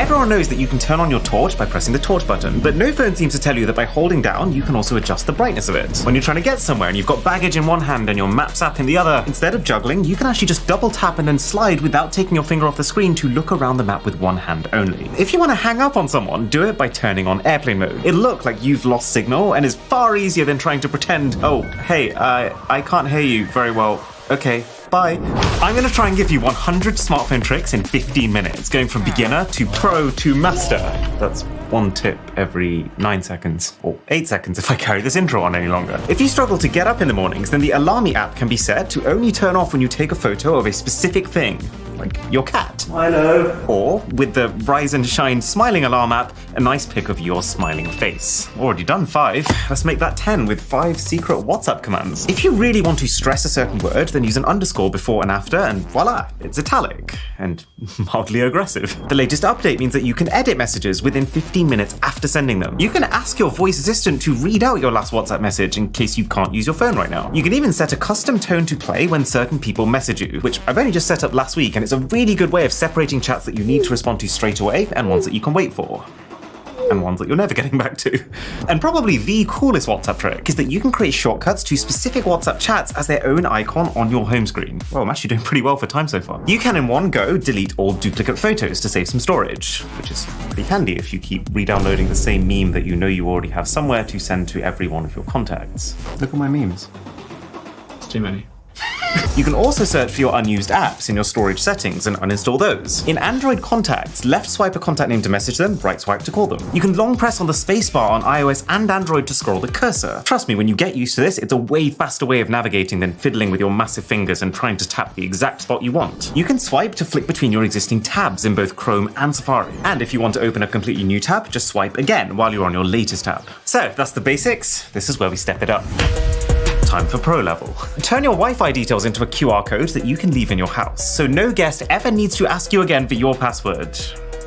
Everyone knows that you can turn on your torch by pressing the torch button, but no phone seems to tell you that by holding down, you can also adjust the brightness of it. When you're trying to get somewhere and you've got baggage in one hand and your Maps app in the other, instead of juggling, you can actually just double tap and then slide without taking your finger off the screen to look around the map with one hand only. If you want to hang up on someone, do it by turning on airplane mode. It'll look like you've lost signal and is far easier than trying to pretend, oh, hey, I can't hear you very well. Okay, bye. I'm going to try and give you 100 smartphone tricks in 15 minutes, going from beginner to pro to master. That's one tip every 9 seconds, or 8 seconds if I carry this intro on any longer. If you struggle to get up in the mornings, then the Alarmy app can be set to only turn off when you take a photo of a specific thing, like your cat. Hello. Or, with the Rise and Shine Smiling Alarm app, a nice pic of your smiling face. Already done 5. Let's make that 10 with 5 secret WhatsApp commands. If you really want to stress a certain word, then use an underscore before and after, and voila, it's italic and mildly aggressive. The latest update means that you can edit messages within 15 minutes after sending them. You can ask your voice assistant to read out your last WhatsApp message in case you can't use your phone right now. You can even set a custom tone to play when certain people message you, which I've only just set up last week, and it's a really good way of separating chats that you need to respond to straight away and ones that you can wait for. And ones that you're never getting back to. And probably the coolest WhatsApp trick is that you can create shortcuts to specific WhatsApp chats as their own icon on your home screen. Well, I'm actually doing pretty well for time so far. You can in one go delete all duplicate photos to save some storage, which is pretty handy if you keep re-downloading the same meme that you know you already have somewhere to send to every one of your contacts. Look at my memes. It's too many. You can also search for your unused apps in your storage settings and uninstall those. In Android Contacts, left swipe a contact name to message them, right swipe to call them. You can long press on the spacebar on iOS and Android to scroll the cursor. Trust me, when you get used to this, it's a way faster way of navigating than fiddling with your massive fingers and trying to tap the exact spot you want. You can swipe to flick between your existing tabs in both Chrome and Safari. And if you want to open a completely new tab, just swipe again while you're on your latest tab. So that's the basics. This is where we step it up. Time for pro level. Turn your Wi-Fi details into a QR code that you can leave in your house, so no guest ever needs to ask you again for your password.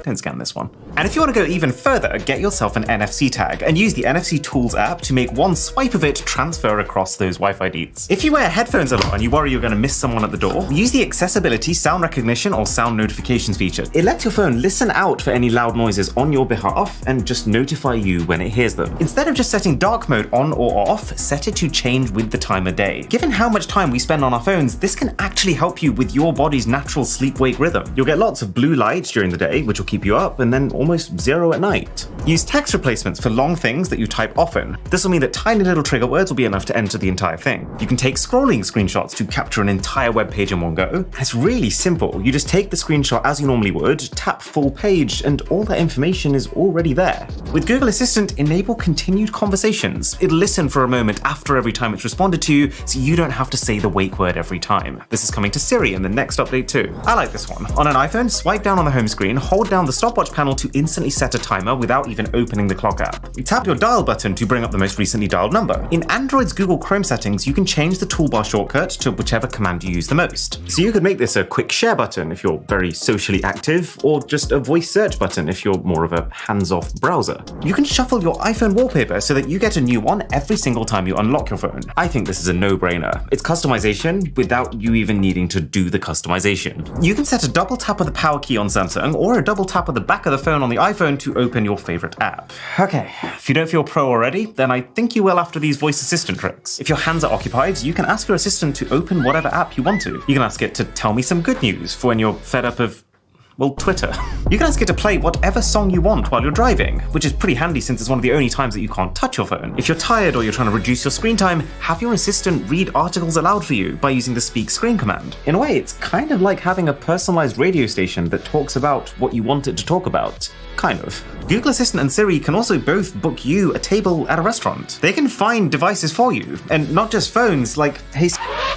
Don't scan this one. And if you want to go even further, get yourself an NFC tag and use the NFC Tools app to make one swipe of it transfer across those Wi-Fi deets. If you wear headphones a lot and you worry you're going to miss someone at the door, use the Accessibility Sound Recognition or Sound Notifications feature. It lets your phone listen out for any loud noises on your behalf and just notify you when it hears them. Instead of just setting dark mode on or off, set it to change with the time of day. Given how much time we spend on our phones, this can actually help you with your body's natural sleep-wake rhythm. You'll get lots of blue light during the day, which will keep you up, and then almost zero at night. Use text replacements for long things that you type often. This will mean that tiny little trigger words will be enough to enter the entire thing. You can take scrolling screenshots to capture an entire web page in one go. It's really simple. You just take the screenshot as you normally would, tap full page, and all that information is already there. With Google Assistant, enable continued conversations. It'll listen for a moment after every time it's responded to you, so you don't have to say the wake word every time. This is coming to Siri in the next update too. I like this one. On an iPhone, swipe down on the home screen, hold down the stopwatch panel to instantly set a timer without even opening the clock app. You tap your dial button to bring up the most recently dialed number. In Android's Google Chrome settings, you can change the toolbar shortcut to whichever command you use the most. So you could make this a quick share button if you're very socially active, or just a voice search button if you're more of a hands-off browser. You can shuffle your iPhone wallpaper so that you get a new one every single time you unlock your phone. I think this is a no-brainer. It's customization without you even needing to do the customization. You can set a double tap of the power key on Samsung or a double tap of the back of the phone on the iPhone to open your favorite app. Okay, if you don't feel pro already, then I think you will after these voice assistant tricks. If your hands are occupied, you can ask your assistant to open whatever app you want to. You can ask it to tell me some good news for when you're fed up of, well, Twitter. You can ask it to play whatever song you want while you're driving, which is pretty handy since it's one of the only times that you can't touch your phone. If you're tired or you're trying to reduce your screen time, have your assistant read articles aloud for you by using the speak screen command. In a way, it's kind of like having a personalized radio station that talks about what you want it to talk about. Kind of. Google Assistant and Siri can also both book you a table at a restaurant. They can find devices for you, and not just phones, like, hey,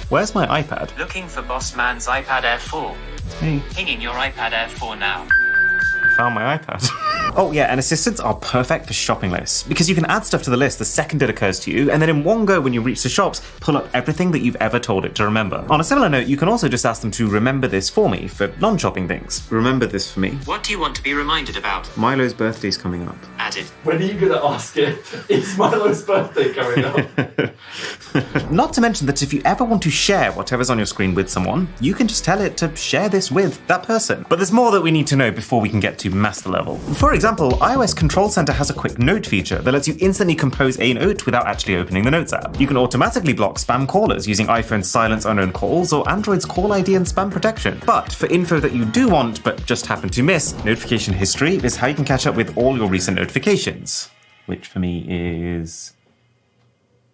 where's my iPad? Looking for Boss Man's iPad Air 4. Hey. Pinging your iPad Air 4 now. I found my iPad. Oh yeah, and assistants are perfect for shopping lists, because you can add stuff to the list the second it occurs to you, and then in one go when you reach the shops, pull up everything that you've ever told it to remember. On a similar note, you can also just ask them to remember this for me for non-shopping things. Remember this for me. What do you want to be reminded about? Milo's birthday's coming up. Added. When are you going to ask it? It's Milo's birthday coming up. Not to mention that if you ever want to share whatever's on your screen with someone, you can just tell it to share this with that person. But there's more that we need to know before we can get to master level. For example, iOS Control Center has a quick note feature that lets you instantly compose a note without actually opening the Notes app. You can automatically block spam callers using iPhone's Silence Unknown Calls or Android's Call ID and Spam Protection. But for info that you do want but just happen to miss, notification history is how you can catch up with all your recent notifications, which for me is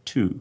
2.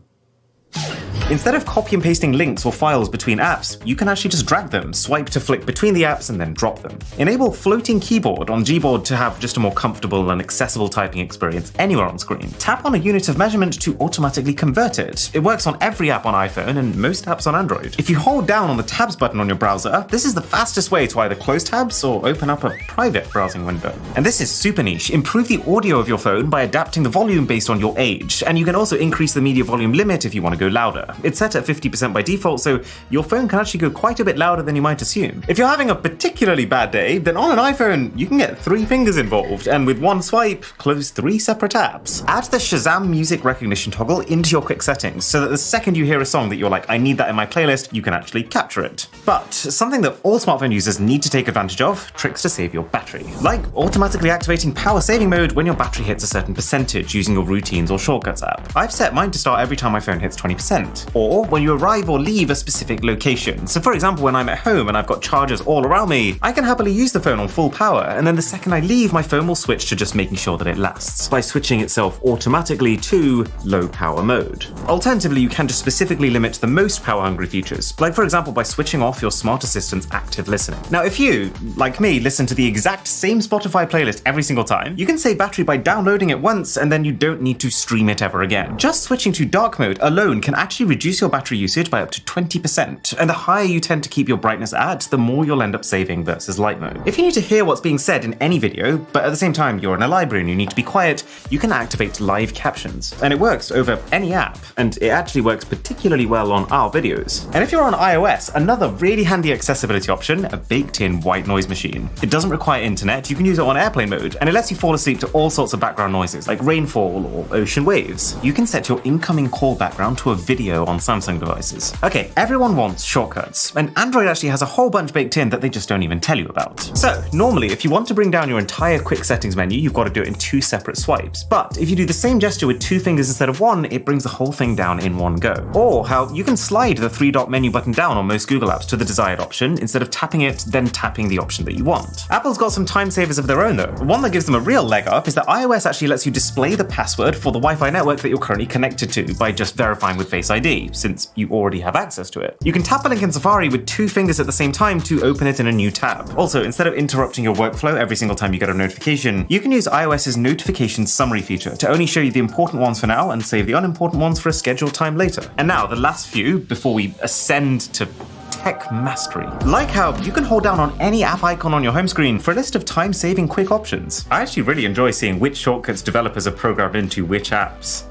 Instead of copy and pasting links or files between apps, you can actually just drag them, swipe to flick between the apps, and then drop them. Enable floating keyboard on Gboard to have just a more comfortable and accessible typing experience anywhere on screen. Tap on a unit of measurement to automatically convert it. It works on every app on iPhone and most apps on Android. If you hold down on the tabs button on your browser, this is the fastest way to either close tabs or open up a private browsing window. And this is super niche. Improve the audio of your phone by adapting the volume based on your age, and you can also increase the media volume limit if you want to go louder. It's set at 50% by default, so your phone can actually go quite a bit louder than you might assume. If you're having a particularly bad day, then on an iPhone, you can get 3 fingers involved, and with one swipe, close 3 separate apps. Add the Shazam music recognition toggle into your quick settings, so that the second you hear a song that you're like, I need that in my playlist, you can actually capture it. But something that all smartphone users need to take advantage of, tricks to save your battery. Like automatically activating power saving mode when your battery hits a certain percentage using your routines or shortcuts app. I've set mine to start every time my phone hits 20%. Or when you arrive or leave a specific location. So for example, when I'm at home and I've got chargers all around me, I can happily use the phone on full power, and then the second I leave, my phone will switch to just making sure that it lasts, by switching itself automatically to low power mode. Alternatively, you can just specifically limit the most power hungry features, like for example by switching off your smart assistant's active listening. Now if you, like me, listen to the exact same Spotify playlist every single time, you can save battery by downloading it once and then you don't need to stream it ever again. Just switching to dark mode alone can actually reduce your battery usage by up to 20%, and the higher you tend to keep your brightness at, the more you'll end up saving versus light mode. If you need to hear what's being said in any video, but at the same time you're in a library and you need to be quiet, you can activate live captions. And it works over any app, and it actually works particularly well on our videos. And if you're on iOS, another really handy accessibility option, a baked-in white noise machine. It doesn't require internet, you can use it on airplane mode, and it lets you fall asleep to all sorts of background noises, like rainfall or ocean waves. You can set your incoming call background to a video on Samsung devices. Okay, everyone wants shortcuts, and Android actually has a whole bunch baked in that they just don't even tell you about. So, normally, if you want to bring down your entire quick settings menu, you've got to do it in 2 separate swipes. But if you do the same gesture with 2 fingers instead of 1, it brings the whole thing down in one go. Or how you can slide the 3-dot menu button down on most Google apps to the desired option, instead of tapping it, then tapping the option that you want. Apple's got some time savers of their own though. One that gives them a real leg up is that iOS actually lets you display the password for the Wi-Fi network that you're currently connected to by just verifying with Face ID, since you already have access to it. You can tap a link in Safari with 2 fingers at the same time to open it in a new tab. Also, instead of interrupting your workflow every single time you get a notification, you can use iOS's notification summary feature to only show you the important ones for now and save the unimportant ones for a scheduled time later. And now, the last few before we ascend to tech mastery. Like how you can hold down on any app icon on your home screen for a list of time-saving quick options. I actually really enjoy seeing which shortcuts developers have programmed into which apps.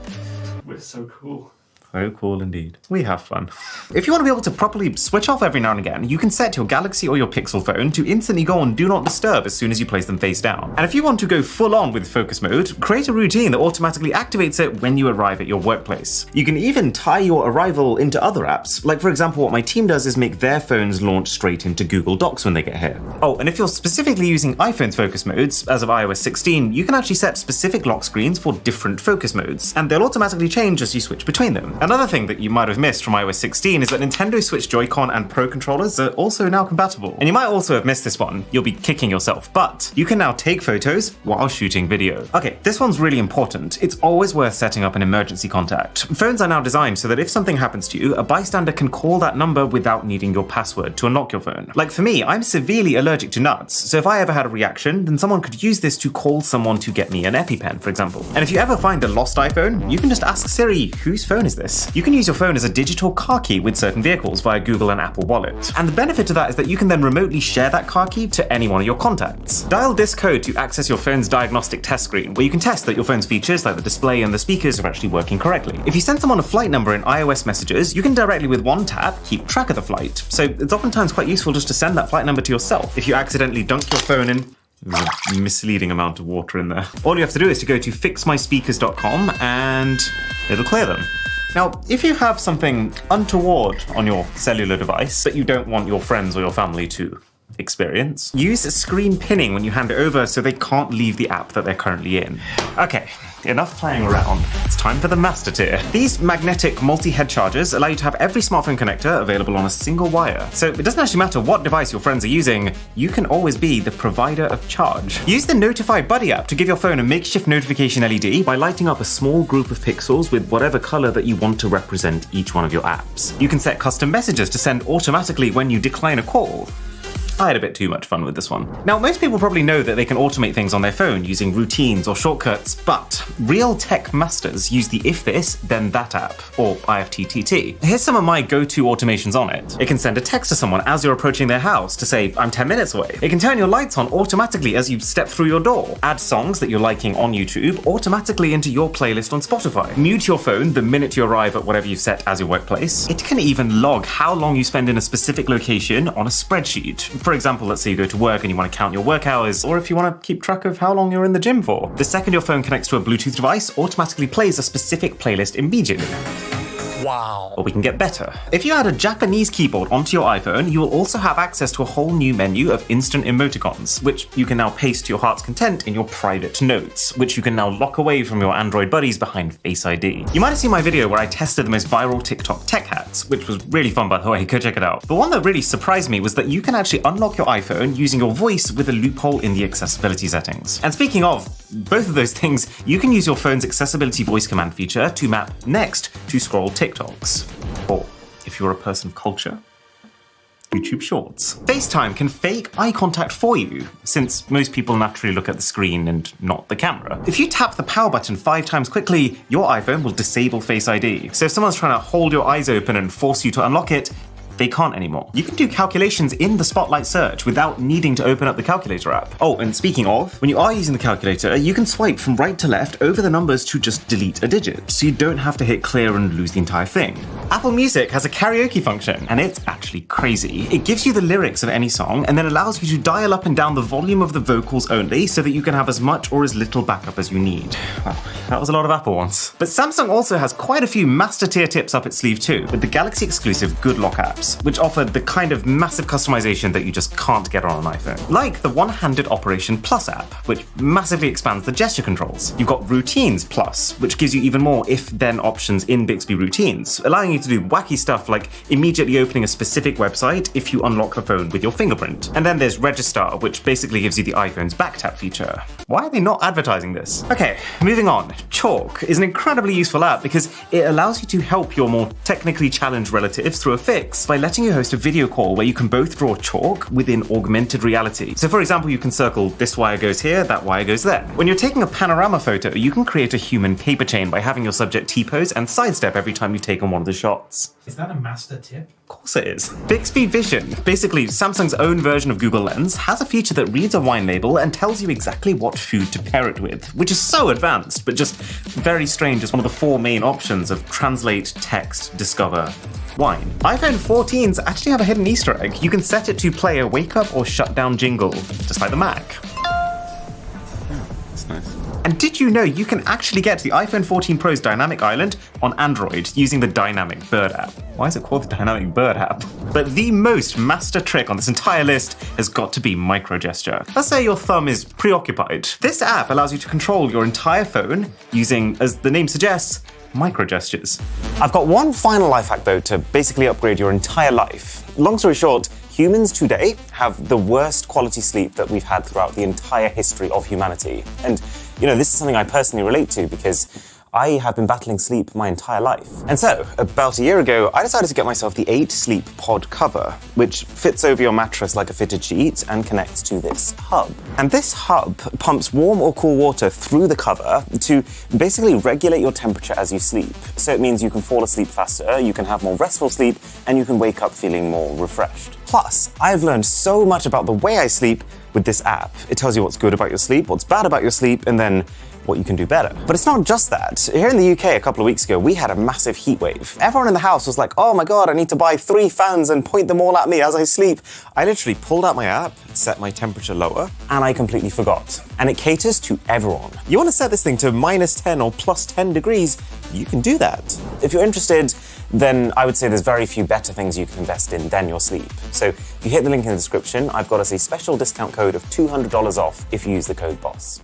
We're so cool. So cool indeed. We have fun. If you want to be able to properly switch off every now and again, you can set your Galaxy or your Pixel phone to instantly go on Do Not Disturb as soon as you place them face down. And if you want to go full on with focus mode, create a routine that automatically activates it when you arrive at your workplace. You can even tie your arrival into other apps. Like for example, what my team does is make their phones launch straight into Google Docs when they get here. Oh, and if you're specifically using iPhone's focus modes, as of iOS 16, you can actually set specific lock screens for different focus modes, and they'll automatically change as you switch between them. Another thing that you might have missed from iOS 16 is that Nintendo Switch Joy-Con and Pro controllers are also now compatible. And you might also have missed this one, you'll be kicking yourself, but you can now take photos while shooting video. Okay, this one's really important. It's always worth setting up an emergency contact. Phones are now designed so that if something happens to you, a bystander can call that number without needing your password to unlock your phone. Like for me, I'm severely allergic to nuts, so if I ever had a reaction, then someone could use this to call someone to get me an EpiPen, for example. And if you ever find a lost iPhone, you can just ask Siri, whose phone is this? this. You can use your phone as a digital car key with certain vehicles via Google and Apple Wallet. And the benefit of that is that you can then remotely share that car key to any one of your contacts. Dial this code to access your phone's diagnostic test screen, where you can test that your phone's features like the display and the speakers are actually working correctly. If you send someone a flight number in iOS messages, you can directly with one tap keep track of the flight. So it's oftentimes quite useful just to send that flight number to yourself. If you accidentally dunk your phone in, there's a misleading amount of water in there. All you have to do is to go to fixmyspeakers.com and it'll clear them. Now, if you have something untoward on your cellular device that you don't want your friends or your family to experience, use screen pinning when you hand it over so they can't leave the app that they're currently in. Okay, enough playing around. It's time for the master tier. These magnetic multi-head chargers allow you to have every smartphone connector available on a single wire. So it doesn't actually matter what device your friends are using, you can always be the provider of charge. Use the Notify Buddy app to give your phone a makeshift notification LED by lighting up a small group of pixels with whatever color that you want to represent each one of your apps. You can set custom messages to send automatically when you decline a call. I had a bit too much fun with this one. Now, most people probably know that they can automate things on their phone using routines or shortcuts, but real tech masters use the If This, Then That app, or IFTTT. Here's some of my go-to automations on it. It can send a text to someone as you're approaching their house to say, I'm 10 minutes away. It can turn your lights on automatically as you step through your door. Add songs that you're liking on YouTube automatically into your playlist on Spotify. Mute your phone the minute you arrive at whatever you've set as your workplace. It can even log how long you spend in a specific location on a spreadsheet. For example, let's say you go to work and you want to count your work hours, or if you want to keep track of how long you're in the gym for. The second your phone connects to a Bluetooth device, automatically plays a specific playlist immediately. Wow. Or we can get better. If you add a Japanese keyboard onto your iPhone, you will also have access to a whole new menu of instant emoticons, which you can now paste to your heart's content in your private notes, which you can now lock away from your Android buddies behind Face ID. You might have seen my video where I tested the most viral TikTok tech hacks, which was really fun by the way, go check it out. The one that really surprised me was that you can actually unlock your iPhone using your voice with a loophole in the accessibility settings. And speaking of both of those things, you can use your phone's accessibility voice command feature to map next to scroll TikToks. Or, if you're a person of culture, YouTube Shorts. FaceTime can fake eye contact for you, since most people naturally look at the screen and not the camera. If you tap the power button 5 times quickly, your iPhone will disable Face ID. So if someone's trying to hold your eyes open and force you to unlock it, they can't anymore. You can do calculations in the Spotlight search without needing to open up the calculator app. Oh, and speaking of, when you are using the calculator, you can swipe from right to left over the numbers to just delete a digit, so you don't have to hit clear and lose the entire thing. Apple Music has a karaoke function, and it's actually crazy. It gives you the lyrics of any song and then allows you to dial up and down the volume of the vocals only so that you can have as much or as little backup as you need. Well, that was a lot of Apple ones. But Samsung also has quite a few master tier tips up its sleeve too, with the Galaxy exclusive Good Lock apps, which offer the kind of massive customization that you just can't get on an iPhone. Like the One-Handed Operation Plus app, which massively expands the gesture controls. You've got Routines Plus, which gives you even more if-then options in Bixby Routines, allowing you to do wacky stuff like immediately opening a specific website if you unlock the phone with your fingerprint. And then there's Registar, which basically gives you the iPhone's back tap feature. Why are they not advertising this? Okay, moving on. Chalk is an incredibly useful app because it allows you to help your more technically challenged relatives through a fix by letting you host a video call where you can both draw chalk within augmented reality. So for example, you can circle this wire goes here, that wire goes there. When you're taking a panorama photo, you can create a human paper chain by having your subject T-pose and sidestep every time you've taken one of the shots. Is that a master tip? Of course it is. Bixby Vision, basically Samsung's own version of Google Lens, has a feature that reads a wine label and tells you exactly what food to pair it with, which is so advanced, but just very strange as one of the 4 main options of translate, text, discover, wine. iPhone 14s actually have a hidden Easter egg. You can set it to play a wake up or shut down jingle, just like the Mac. That's nice. And did you know you can actually get to the iPhone 14 Pro's Dynamic Island on Android using the Dynamic Bird app? Why is it called the Dynamic Bird app? But the most master trick on this entire list has got to be microgesture. Let's say your thumb is preoccupied. This app allows you to control your entire phone using, as the name suggests, microgestures. I've got one final life hack though to basically upgrade your entire life. Long story short, humans today have the worst quality sleep that we've had throughout the entire history of humanity. And, you know, this is something I personally relate to because I have been battling sleep my entire life. And so, about a year ago, I decided to get myself the 8 Sleep Pod cover, which fits over your mattress like a fitted sheet and connects to this hub. And this hub pumps warm or cool water through the cover to basically regulate your temperature as you sleep. So it means you can fall asleep faster, you can have more restful sleep, and you can wake up feeling more refreshed. Plus, I've learned so much about the way I sleep with this app. It tells you what's good about your sleep, what's bad about your sleep, and then what you can do better. But it's not just that. Here in the UK a couple of weeks ago, we had a massive heat wave. Everyone in the house was like, oh my god, I need to buy 3 fans and point them all at me as I sleep. I literally pulled out my app, set my temperature lower, and I completely forgot. And it caters to everyone. You want to set this thing to -10 or +10 degrees, you can do that. If you're interested, then I would say there's very few better things you can invest in than your sleep. So if you hit the link in the description, I've got us a special discount code of $200 off if you use the code BOSS.